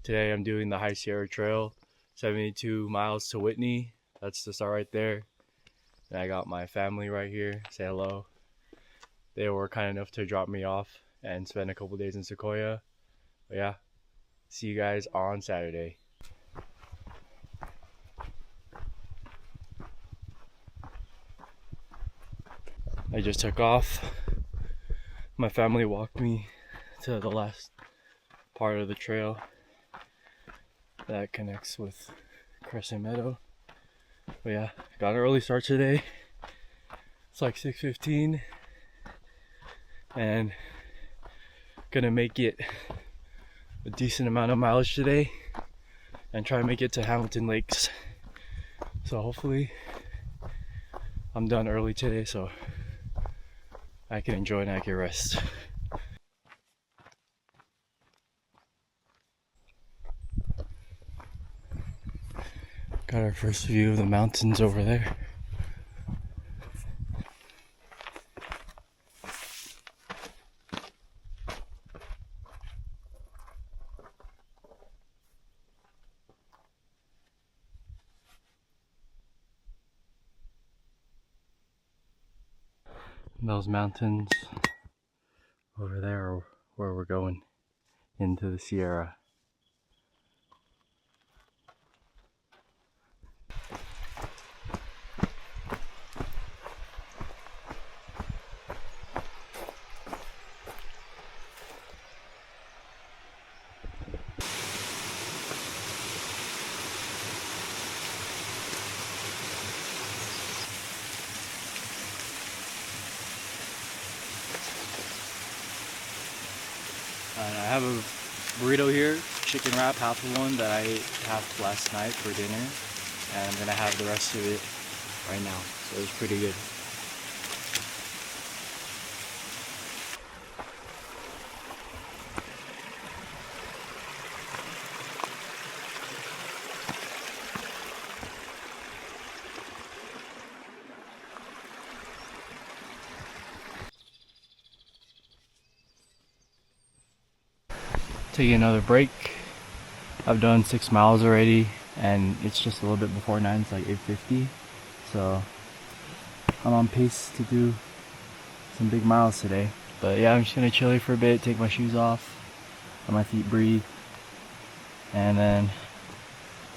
today I'm doing the High Sierra Trail, 72 miles to Whitney. That's the start right there. And I got my family right here. Say hello. They were kind enough to drop me off and spend a couple days in Sequoia. But yeah, see you guys on Saturday. I just took off. My family walked me to the last part of the trail that connects with Crescent Meadow. But yeah, got an early start today. It's like 6:15 and gonna make it a decent amount of mileage today and try to make it to Hamilton Lakes. So hopefully I'm done early today so I can enjoy and I can rest. Got our first view of the mountains over there. And those mountains over there are where we're going into the Sierra. I have a burrito here, chicken wrap, half of one that I ate half last night for dinner, and I'm gonna have the rest of it right now. So it's pretty good. Taking another break. I've done 6 miles already and it's just a little bit before 9, it's like 8:50. So I'm on pace to do some big miles today. But yeah, I'm just gonna chill here for a bit, take my shoes off, let my feet breathe. And then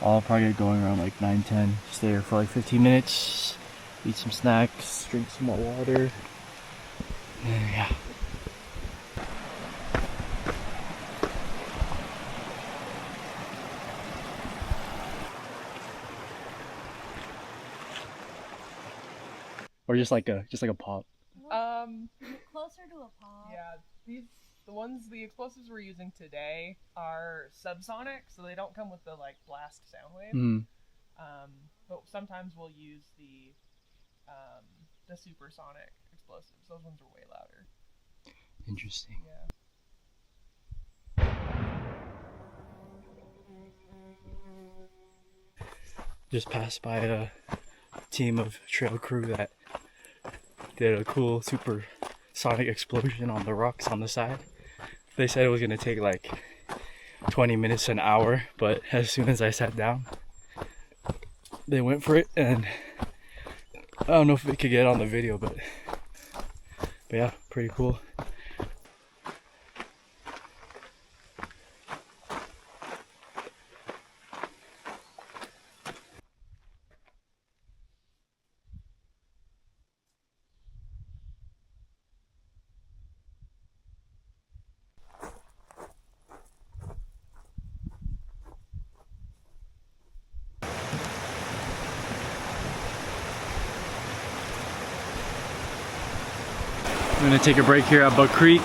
I'll probably get going around like 9-10. Stay here for like 15 minutes, eat some snacks, drink some more water. And yeah. Or just like a pop. Closer to a pop. Yeah, the explosives we're using today are subsonic, so they don't come with the like blast sound wave. Mm. But sometimes we'll use the supersonic explosives. Those ones are way louder. Interesting. Yeah. Just passed by a team of trail crew that did a cool super sonic explosion on the rocks on the side. They said it was gonna take like 20 minutes to an hour, but as soon as I sat down, they went for it, and I don't know if we could get on the video, but yeah, pretty cool. I'm gonna take a break here at Buck Creek,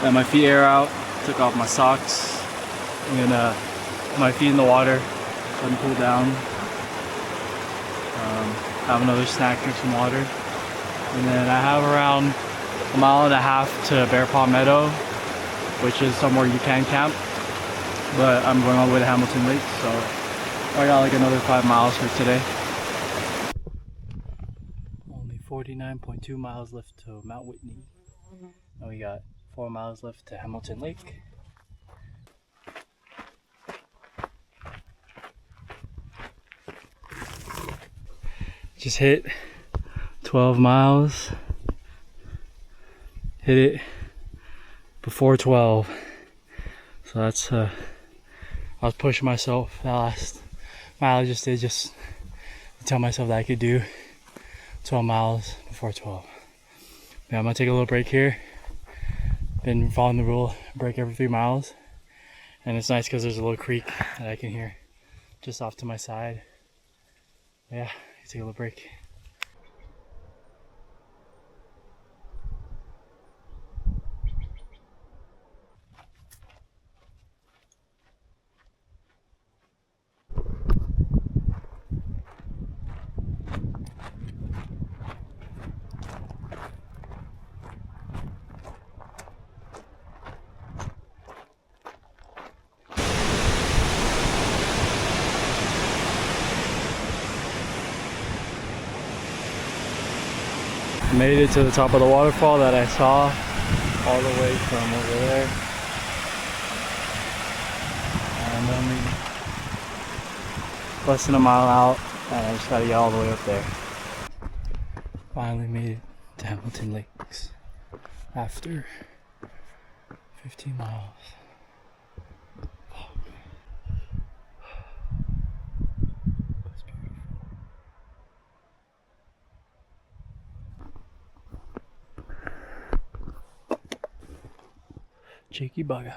let my feet air out, took off my socks. I'm gonna put my feet in the water, let them cool down. Have another snack, drink some water. And then I have around 1.5 miles to Bear Paw Meadow, which is somewhere you can camp. But I'm going all the way to Hamilton Lakes, so I got like another 5 miles for today. 49.2 miles left to Mount Whitney. And we got 4 miles left to Hamilton Lake. Just hit 12 miles. Hit it before 12. So that's I was pushing myself that last mile I just did, just to tell myself that I could do 12 miles before 12. Yeah, I'm gonna take a little break here. Been following the rule, break every 3 miles. And it's nice because there's a little creek that I can hear just off to my side. Yeah, take a little break. Made it to the top of the waterfall that I saw all the way from over there. And only less than a mile out, and I just gotta get all the way up there. Finally made it to Hamilton Lakes after 15 miles. That's beautiful. Cheeky bugger.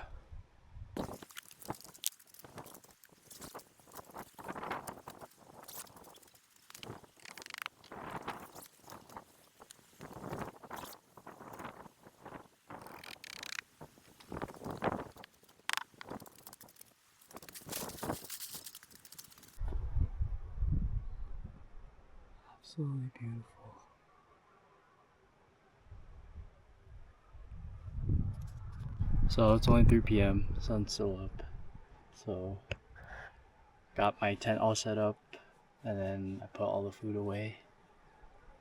Absolutely beautiful. So it's only 3 p.m. Sun's still up. So got my tent all set up, and then I put all the food away.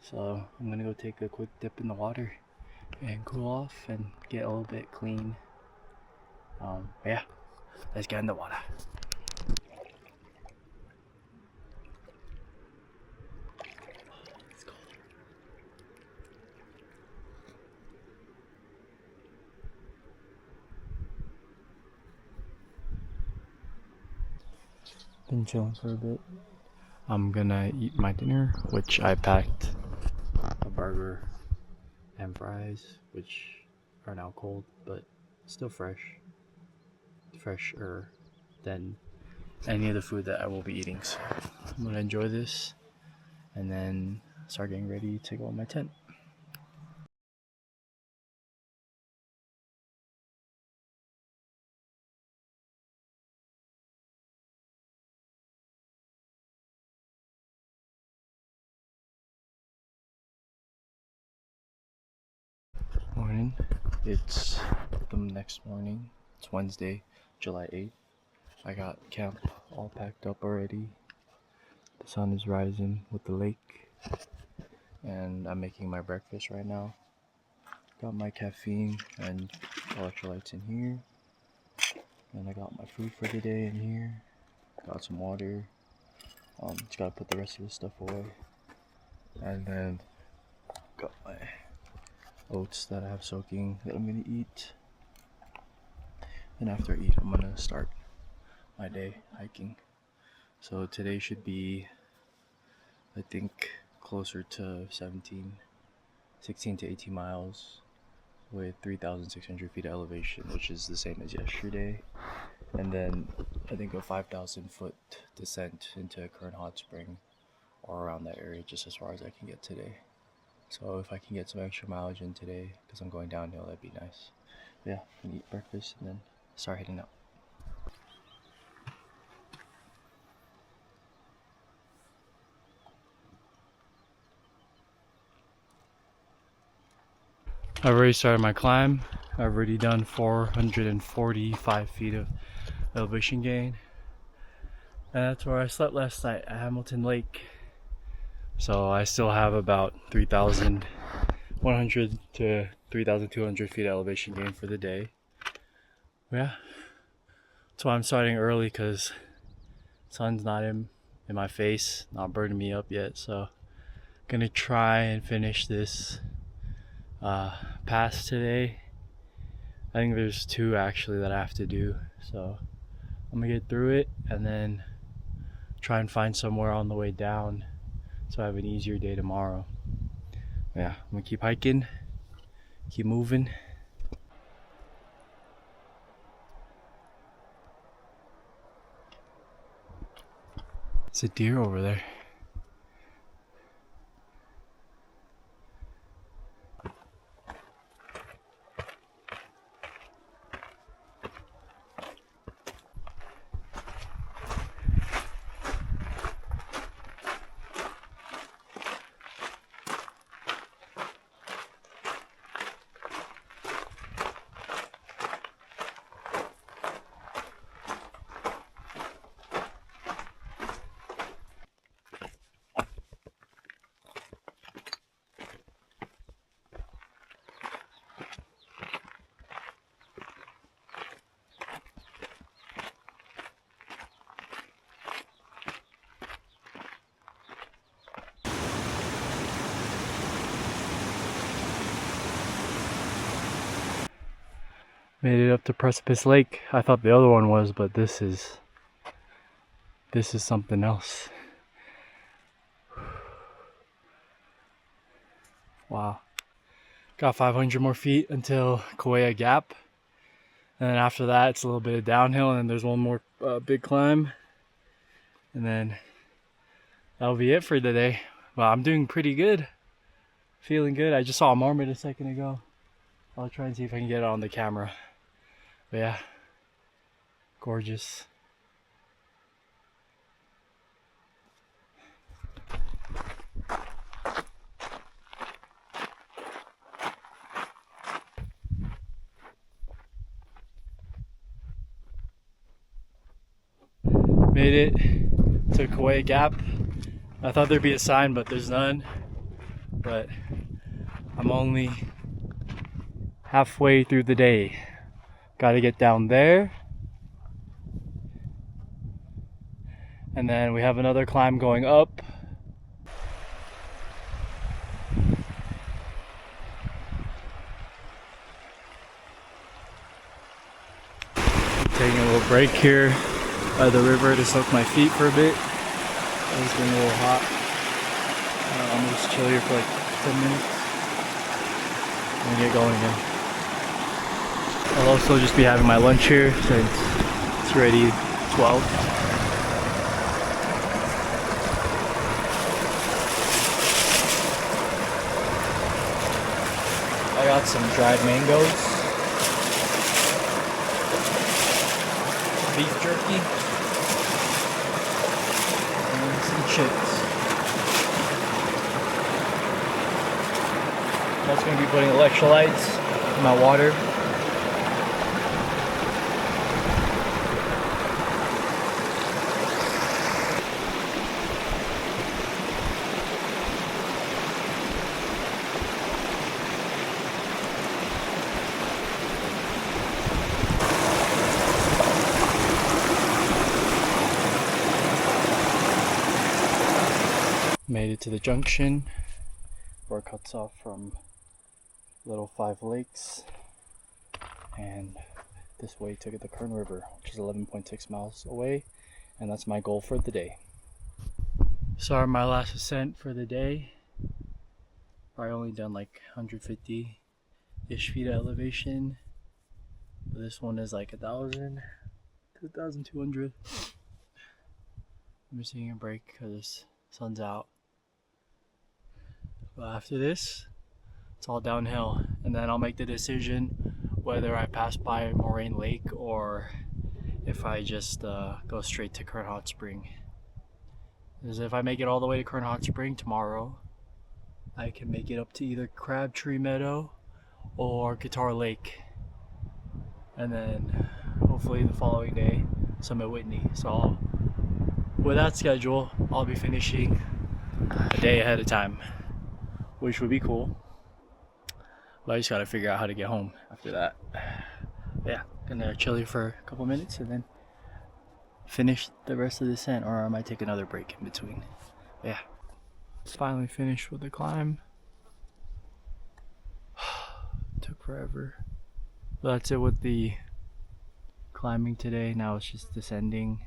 So I'm gonna go take a quick dip in the water and cool off and get a little bit clean. Yeah, let's get in the water. Been chilling for a bit. I'm gonna eat my dinner, which I packed a burger and fries, which are now cold, but still fresh. Fresher than any of the food that I will be eating. So I'm gonna enjoy this and then start getting ready to go in my tent. Morning. It's the next morning. It's Wednesday, July 8th. I got camp all packed up already. The sun is rising with the lake, and I'm making my breakfast right now. Got my caffeine and electrolytes in here, and I got my food for the day in here. Got some water. Just gotta put the rest of the stuff away, and then got my oats that I have soaking that I'm gonna eat. And after I eat, I'm gonna start my day hiking. So today should be, I think, closer to 16 to 18 miles with 3,600 feet of elevation, which is the same as yesterday. And then I think a 5,000 foot descent into a current hot spring or around that area, just as far as I can get today. So if I can get some extra mileage in today, because I'm going downhill, that'd be nice. But yeah, I'm gonna eat breakfast and then start heading out. I've already started my climb. I've already done 445 feet of elevation gain. And that's where I slept last night, at Hamilton Lake. So I still have about 3,100 to 3,200 feet of elevation gain for the day. Yeah, that's why I'm starting early, because sun's not in my face, not burning me up yet. So Gonna try and finish this pass today. I think there's 2 actually that I have to do, so I'm gonna get through it and then try and find somewhere on the way down so I have an easier day tomorrow. Yeah, I'm gonna keep hiking, keep moving. It's a deer over there. Made it up to Precipice Lake. I thought the other one was, but this is something else. Wow. Got 500 more feet until Sequoia Gap. And then after that, it's a little bit of downhill, and then there's one more big climb. And then that'll be it for today. Well, I'm doing pretty good. Feeling good. I just saw a marmot a second ago. I'll try and see if I can get it on the camera. But yeah, gorgeous. Made it to Sequoia Gap. I thought there'd be a sign, but there's none. But I'm only halfway through the day. Gotta get down there. And then we have another climb going up. Taking a little break here by the river to soak my feet for a bit. It's been a little hot. I'm gonna just chill here for like 10 minutes and get going again. I'll also just be having my lunch here since it's already 12. I got some dried mangoes, beef jerky, and some chips. I'm also going to be putting electrolytes in my water. Made it to the junction where it cuts off from Little 5 Lakes, and this way to the Kern River, which is 11.6 miles away, and that's my goal for the day. Sorry, my last ascent for the day. I only done like 150-ish feet of elevation, but this one is like 1,000, 2,200. I'm just taking a break because the sun's out. But after this, it's all downhill, and then I'll make the decision whether I pass by Moraine Lake or if I just go straight to Kern Hot Spring. Because if I make it all the way to Kern Hot Spring tomorrow, I can make it up to either Crabtree Meadow or Guitar Lake, and then hopefully the following day Summit Whitney. So with that schedule, I'll be finishing a day ahead of time, which would be cool. But I just gotta figure out how to get home after that. Yeah, gonna chill here for a couple minutes and then finish the rest of the descent, or I might take another break in between. Yeah. Finally finished with the climb. Took forever. But that's it with the climbing today. Now it's just descending.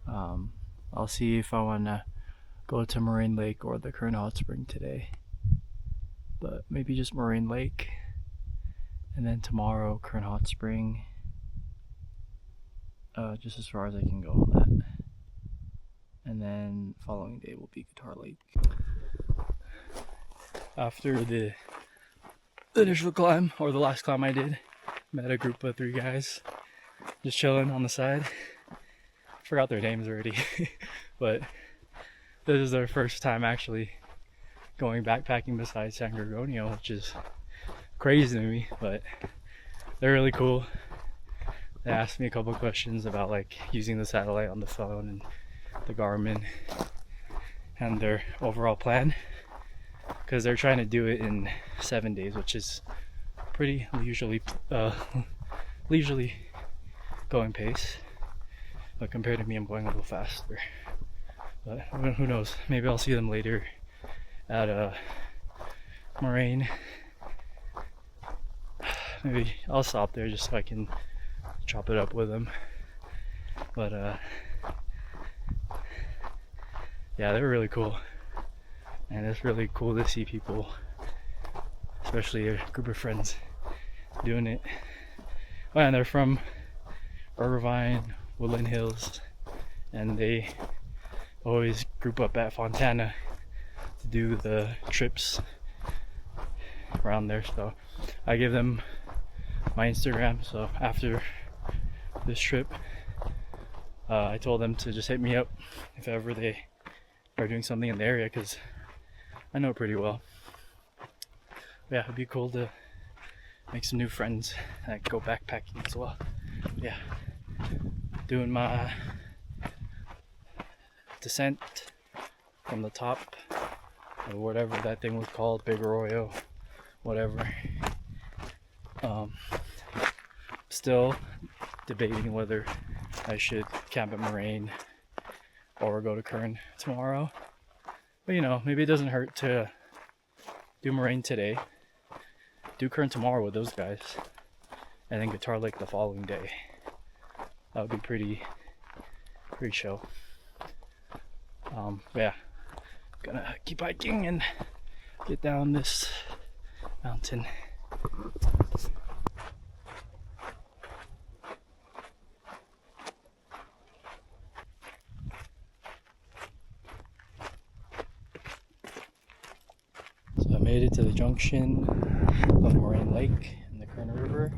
I'll see if I want to go to Moraine Lake or the Kern Hot Spring today. But maybe just Moraine Lake. And then tomorrow, Kern Hot Spring. Just as far as I can go on that. And then following day will be Guitar Lake. After the initial climb, or the last climb I did, met a group of 3 guys just chilling on the side. Forgot their names already, but this is their first time actually going backpacking besides San Gorgonio, which is crazy to me, but they're really cool. They asked me a couple questions about like using the satellite on the phone and the Garmin and their overall plan, because they're trying to do it in 7 days, which is pretty leisurely going pace. But compared to me, I'm going a little faster. But who knows? Maybe I'll see them later at Moraine. Maybe I'll stop there just so I can chop it up with them. But yeah, they're really cool. And it's really cool to see people, especially a group of friends, doing it. Oh, and they're from Irvine, Woodland Hills, and they always group up at Fontana to do the trips around there. So I give them my Instagram, so after this trip I told them to just hit me up if ever they are doing something in the area, because I know it pretty well. Yeah, it'd be cool to make some new friends and go backpacking as well. Yeah, doing my descent from the top or whatever that thing was called, Big Arroyo, whatever. Still debating whether I should camp at Moraine or go to Kern tomorrow. But you know, maybe it doesn't hurt to do Moraine today, do Kern tomorrow with those guys, and then Guitar Lake the following day. That would be pretty chill. Yeah, gonna keep hiking and get down this mountain. So I made it to the junction of Moraine Lake and the Kern River.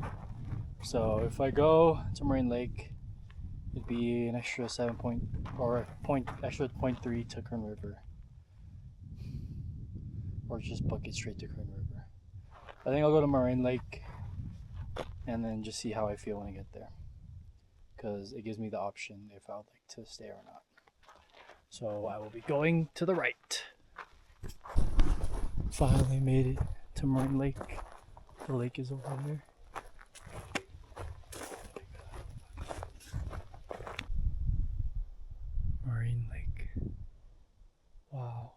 So if I go to Moraine Lake, it'd be an extra extra 0.3 to Kern River, or just book it straight to Kern River. I think I'll go to Moraine Lake and then just see how I feel when I get there, because it gives me the option if I would like to stay or not. So I will be going to the right. Finally made it to Moraine Lake. The lake is over there. Moraine Lake. Wow.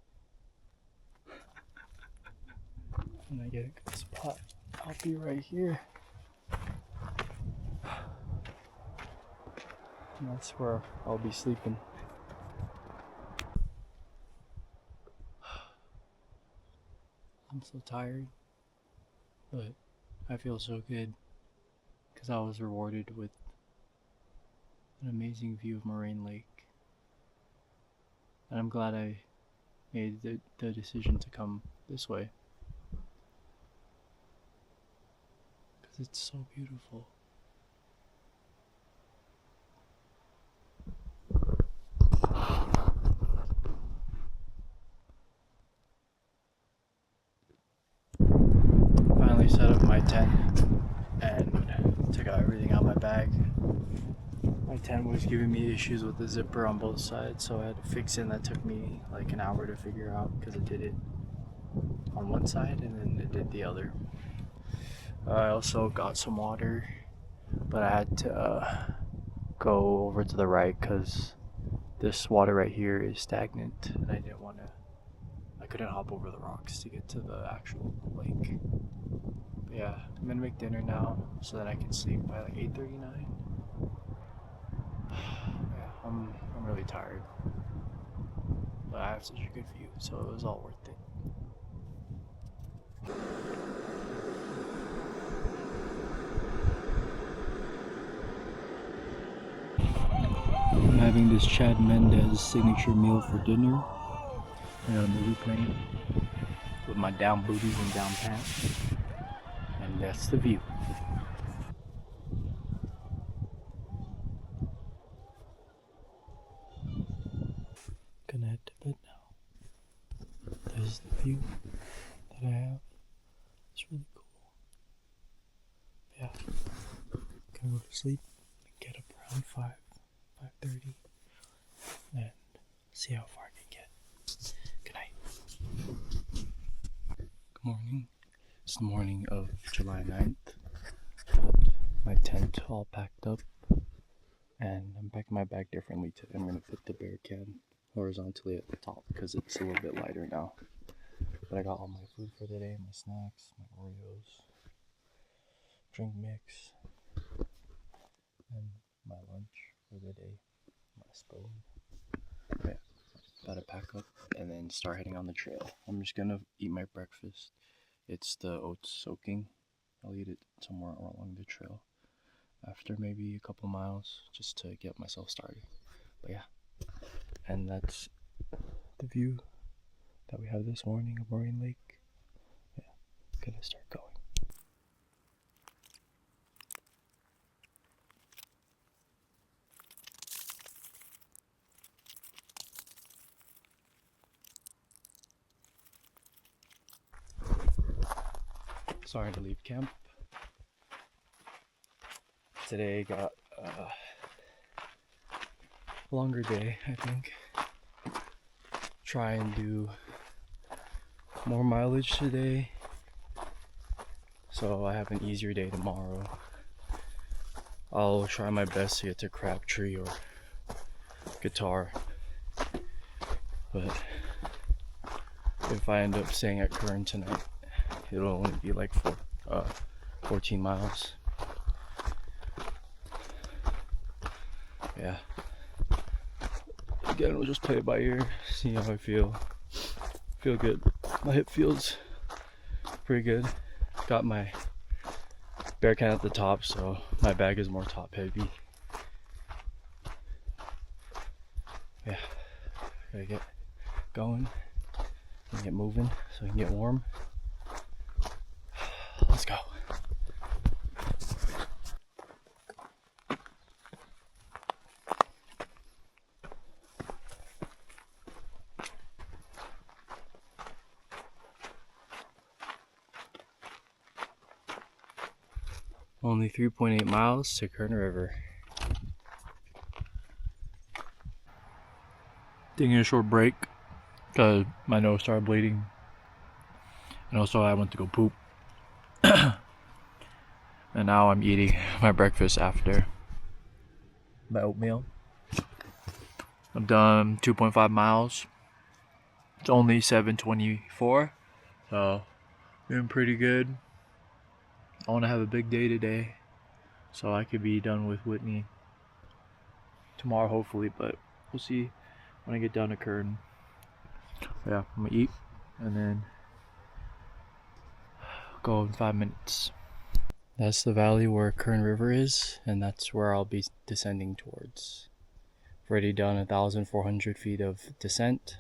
When I get a good spot, I'll be right here. And that's where I'll be sleeping. I'm so tired, but I feel so good because I was rewarded with an amazing view of Moraine Lake. And I'm glad I made the decision to come this way, because it's so beautiful. Finally set up my tent and took out everything out of my bag. My tent was giving me issues with the zipper on both sides, so I had to fix it, and that took me like an hour to figure out, because it did it on one side and then it did the other. I also got some water, but I had to go over to the right because this water right here is stagnant and I didn't want to couldn't hop over the rocks to get to the actual lake. But yeah, I'm gonna make dinner now so that I can sleep by like 8:39. Yeah, I'm really tired, but I have such a good view, so it was all worth it. I'm having this Chad Mendez signature meal for dinner. I got a movie playing with my down booties and down pants, and that's the view. Gonna head to bed now. There's the view that I have. It's really cool. Yeah, gonna go to sleep and get up around 5:30, and see how far I can get. Good night. Good morning. It's the morning of July 9th. Got my tent all packed up, and I'm packing my bag differently today. I'm gonna put the bear can horizontally at the top because it's a little bit lighter now. But I got all my food for the day, my snacks, my Oreos, drink mix, and my lunch for the day, my spoon. Yeah, gotta pack up and then start heading on the trail. I'm just gonna eat my breakfast. It's the oats soaking. I'll eat it somewhere along the trail after maybe a couple miles just to get myself started. But yeah, and that's the view that we have this morning of Moraine Lake. Yeah, gonna start going. Sorry to leave camp. Today got a longer day, I think. Try and do more mileage today, so I have an easier day tomorrow. I'll try my best to get to Crabtree or Guitar, but if I end up staying at Kern tonight, it'll only be like 14 miles. Yeah. Again, we'll just play it by ear, see how I feel. Feel good. My hip feels pretty good. Got my bear can at the top, so my bag is more top heavy. Yeah, gotta get going and get moving so I can get warm. Let's go. Only 3.8 miles to Kern River. Taking a short break because my nose started bleeding. And also I went to go poop. And now I'm eating my breakfast after my oatmeal. I've done 2.5 miles. It's only 7:24, so doing pretty good. I want to have a big day today, so I could be done with Whitney tomorrow hopefully, but we'll see when I get down to Kern. Yeah, I'm gonna eat and then go in 5 minutes. That's the valley where Kern River is, and that's where I'll be descending towards. I've already done 1,400 feet of descent.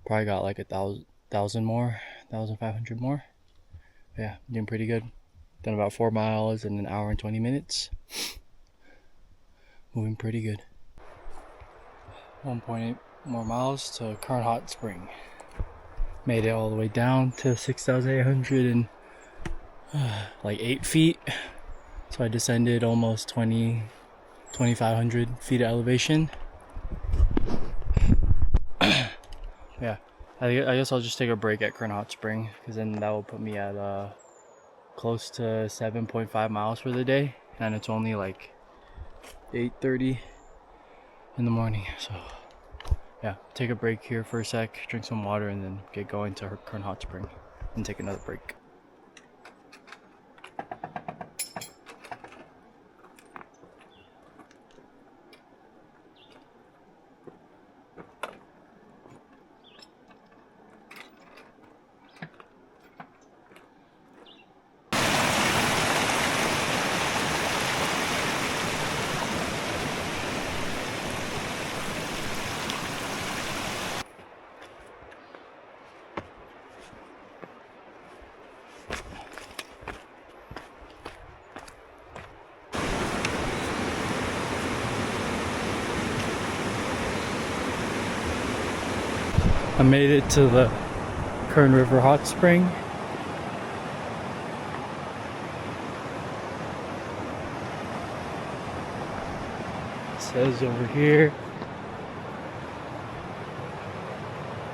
Probably got like 1,000 more, 1,500 more. Yeah, doing pretty good. Done about 4 miles in an hour and 20 minutes. Moving pretty good. 1.8 more miles to Kern Hot Spring. Made it all the way down to 6,800 and like 8 feet. So I descended almost 2,500 feet of elevation. Yeah, I guess I'll just take a break at Kern Hot Spring because then that will put me at close to 7.5 miles for the day, and it's only like 8:30 in the morning, so yeah, take a break here for a sec, drink some water, and then get going to Kern Hot Spring and take another break. I made it to the Kern River Hot Spring. It says over here,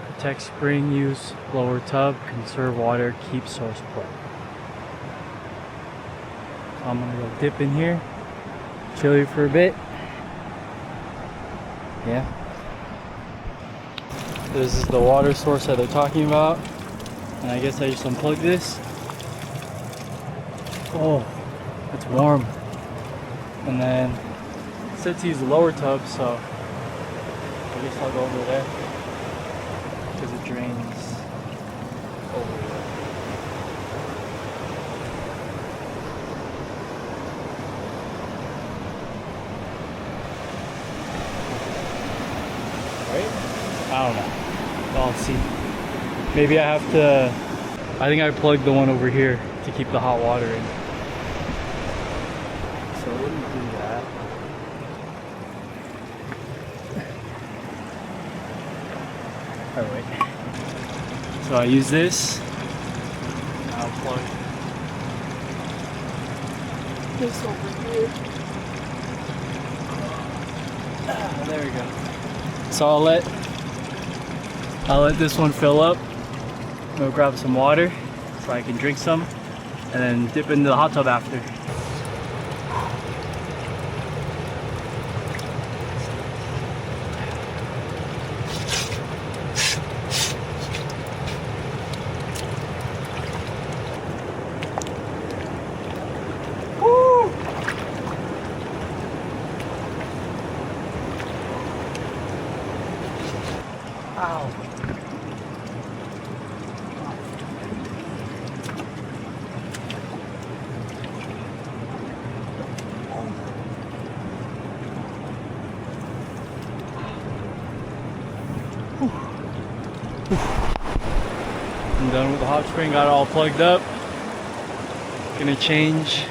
protect spring use, lower tub, conserve water, keep source plug. So I'm gonna go dip in here, chill here for a bit. Yeah. This is the water source that they're talking about. And I guess I just unplug this. Oh, it's warm. And then it said to use the lower tub, so I guess I'll go over there because it drains over there. Right? I don't know. I'll see. Maybe I have to. I think I plugged the one over here to keep the hot water in. So let me do that. Alright, wait. So I use this. I'll plug this over here. There we go. So I'll let this one fill up. Go grab some water so I can drink some, and then dip into the hot tub after. Woo! Ow. I'm done with the hot spring, got it all plugged up. Gonna change.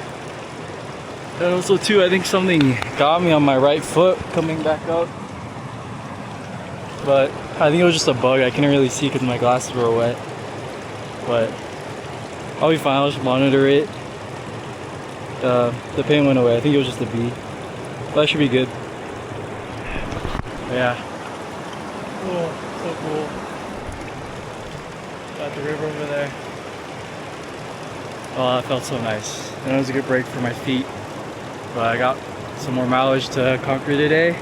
And also too, I think something got me on my right foot coming back up. But I think it was just a bug. I couldn't really see because my glasses were wet. But I'll be fine, I'll just monitor it. The pain went away. I think it was just a bee. But that should be good. Yeah. Oh, so cool. Got the river over there. Oh, that felt so nice. And it was a good break for my feet. But I got some more mileage to conquer today.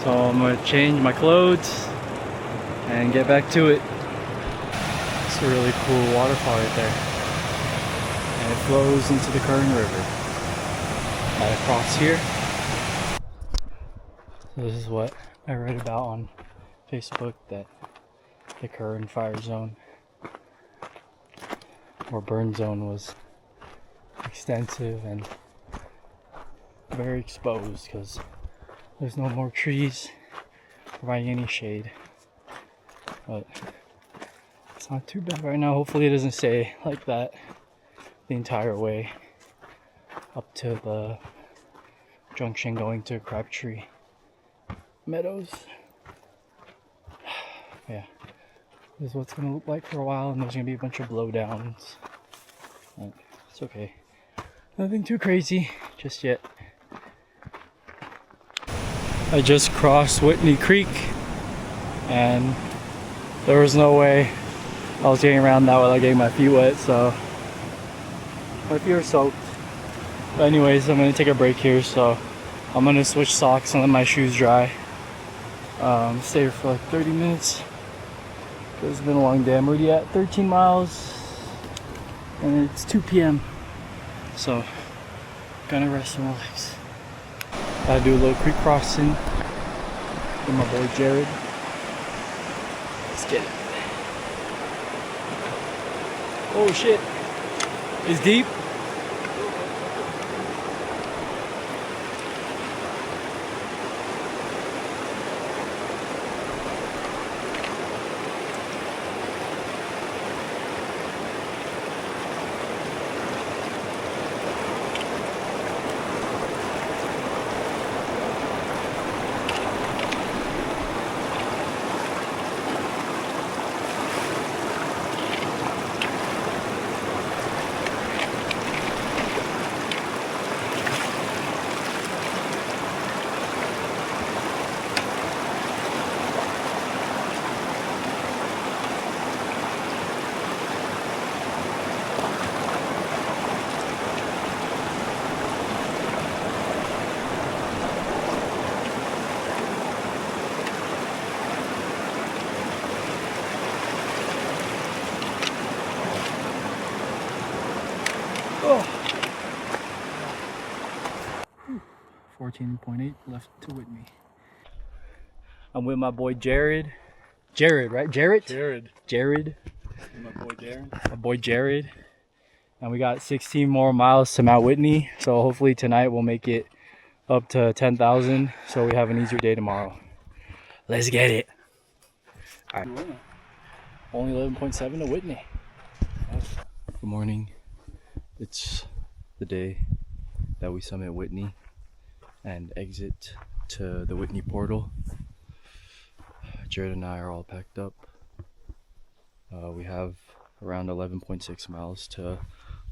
So I'm gonna change my clothes and get back to it. It's a really cool waterfall right there. And it flows into the Kern River. Right across here. So this is what I read about on Facebook, that the Kern fire zone or burn zone was extensive and very exposed because there's no more trees providing any shade. But it's not too bad right now. Hopefully it doesn't stay like that the entire way up to the junction going to Crabtree Meadows. Yeah, this is what's gonna look like for a while, and there's gonna be a bunch of blowdowns. But it's okay. Nothing too crazy just yet. I just crossed Whitney Creek and there was no way I was getting around that without getting my feet wet, so my feet are soaked. But anyways, I'm gonna take a break here, so I'm gonna switch socks and let my shoes dry. Stay here for like 30 minutes. It's been a long day. I'm already at 13 miles and it's 2 p.m. So, gonna rest my legs. Gotta do a little creek crossing with my boy Jared. Let's get it. Oh shit. It's deep. Oh. 14.8 left to Whitney. I'm with my boy Jared. Jared, right? Jared? Jared. My boy Darren. My boy Jared. And we got 16 more miles to Mount Whitney. So hopefully tonight we'll make it up to 10,000. So we have an easier day tomorrow. Let's get it. All right. Only 11.7 to Whitney. Good morning. It's the day that we summit Whitney and exit to the Whitney portal. Jared and I are all packed up. We have around 11.6 miles to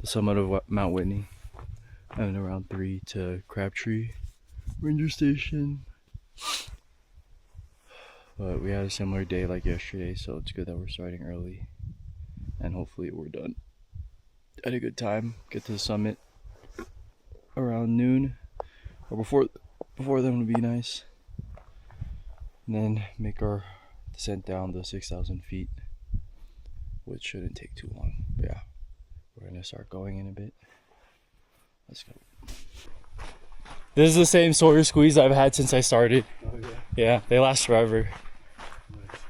the summit of Mount Whitney and around 3 to Crabtree Ranger Station. But we had a similar day like yesterday, so it's good that we're starting early and hopefully we're done at a good time. Get to the summit around noon or before then would be nice, and then make our descent down the 6,000 feet, which shouldn't take too long. But yeah, we're gonna start going in a bit. Let's go. This is the same Sawyer squeeze I've had since I started. Oh yeah. Yeah, they last forever. Nice.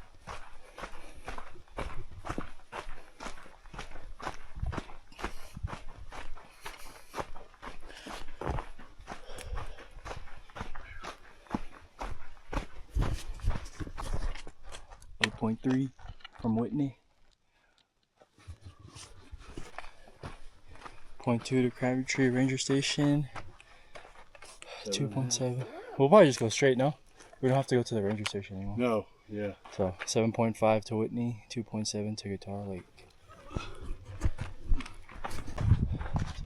8.3 from Whitney. 0.2 to Crabtree Ranger Station. 2.7. We'll probably just go straight, no? We don't have to go to the ranger station anymore. No, yeah. So 7.5 to Whitney, 2.7 to Guitar Lake.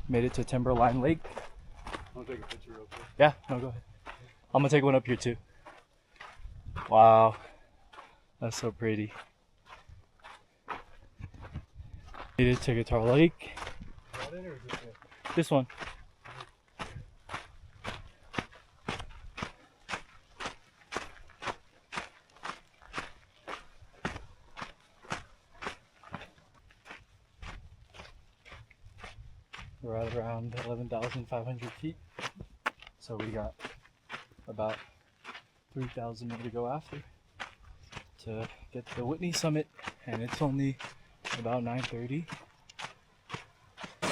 Made it to Timberline Lake. I'll take a picture real quick. Yeah, no, go ahead. I'm gonna take one up here too. Wow, that's so pretty. Made it to Guitar Lake. Got in or is this it? This one. We're at around 11,500 feet. So we got about 3,000 more to go after to get to the Whitney summit, and it's only about 9:30.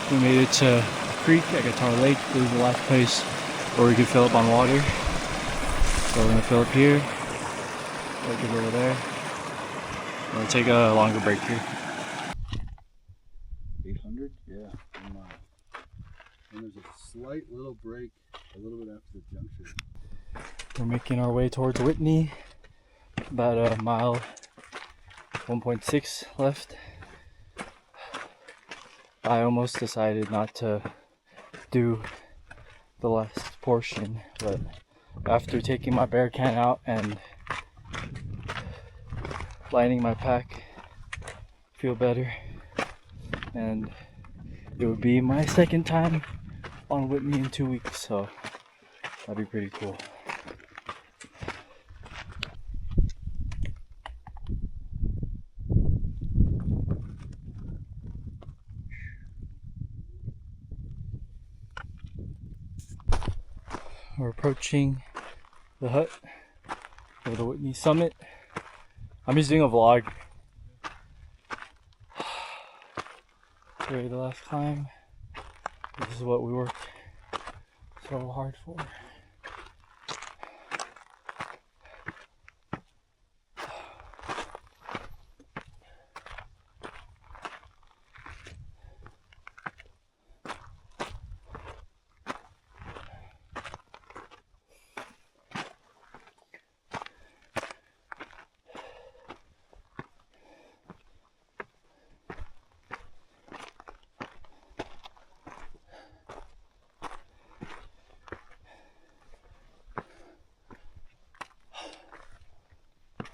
We made it to a creek at Guitar Lake. This is the last place where we could fill up on water. So we're gonna fill up here. Lake is over there. We're gonna take a longer break here. 800? Yeah, 1 mile. And there's a slight little break a little bit after the junction. We're making our way towards Whitney. About a mile, 1.6 left. I almost decided not to do the last portion, but after taking my bear can out and lining my pack, I feel better. And it would be my second time on Whitney in 2 weeks, so that'd be pretty cool. We're approaching the hut of the Whitney summit. I'm just doing a vlog. Ready the last climb. This is what we worked so hard for.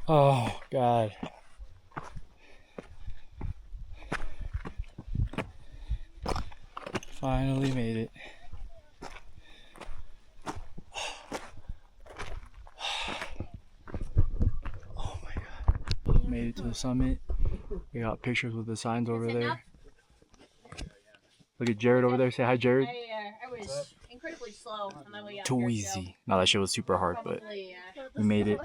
Oh God. Finally made it. Oh my God. Made it to the summit. We got pictures with the signs over there. Look at Jared over there. Say hi, Jared. I was incredibly slow on my way up Too here, easy. No, that shit was super hard, but we made it.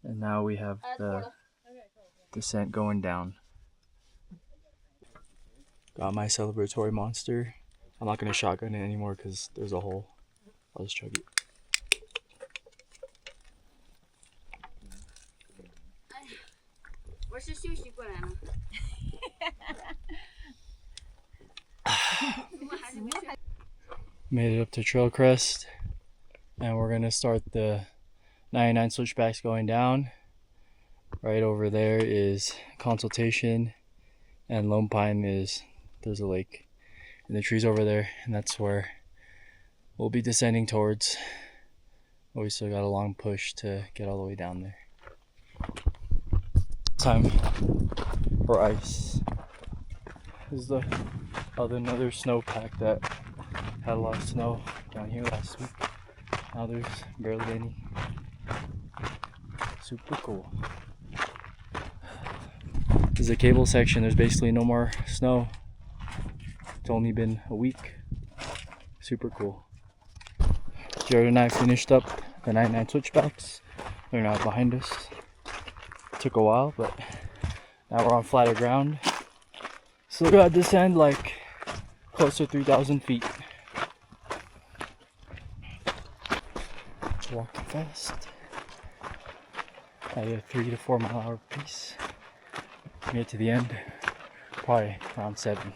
And now we have the descent going down. Got my celebratory monster. I'm not gonna shotgun it anymore because there's a hole. I'll just chug it. Where's the sushi banana? Made it up to Trail Crest, and we're gonna start the 99 switchbacks going down. Right over there is Consultation, and Lone Pine is, there's a lake, and the trees over there, and that's where we'll be descending towards. But we still got a long push to get all the way down there. Time for ice. This is another snowpack that had a lot of snow down here last week. Now there's barely any. Super cool. This is a cable section. There's basically no more snow. It's only been a week. Super cool. Jared and I finished up the 99 switchbacks. They're now behind us. Took a while, but now we're on flatter ground. So we gotta descend like close to 3,000 feet. Walking fast at a 3 to 4 mile hour pace. We get to the end, probably around 7.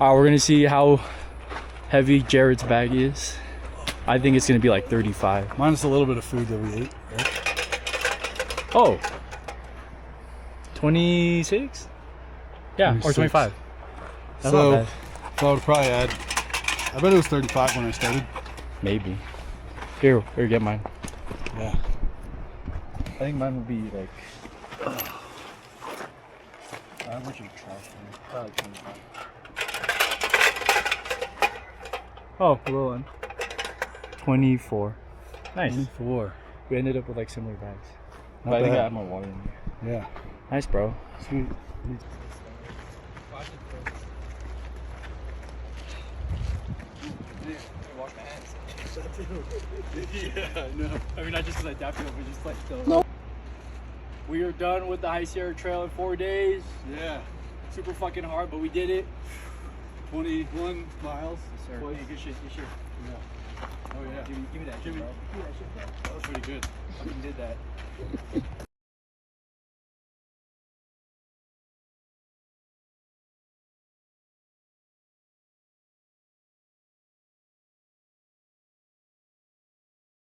We're gonna see how heavy Jared's bag is. I think it's gonna be like 35. Minus a little bit of food that we ate, right? Oh, 26? Yeah, 26. or 25. That's So, not bad. so I would probably add, I bet it was 35 when I started. Maybe. Here, get mine. Yeah. I think mine would be like. How much is trash? Probably 25. Oh, a little one. 24. Nice. 24. We ended up with like similar bags. Not But I think I bad. have more water in there. Yeah. Nice, bro. Sweet. Wash my hands. Yeah, I know. I mean, not just because I tapped it, but just like the. No. We are done with the High Sierra Trail in 4 days. Yeah. Super fucking hard, but we did it. 21 miles. Sir. Twice. Hey, good shit, good shit. Yeah. Oh yeah. Give me that shit, bro. Give me that shit, bro. That was pretty good. Fucking did that.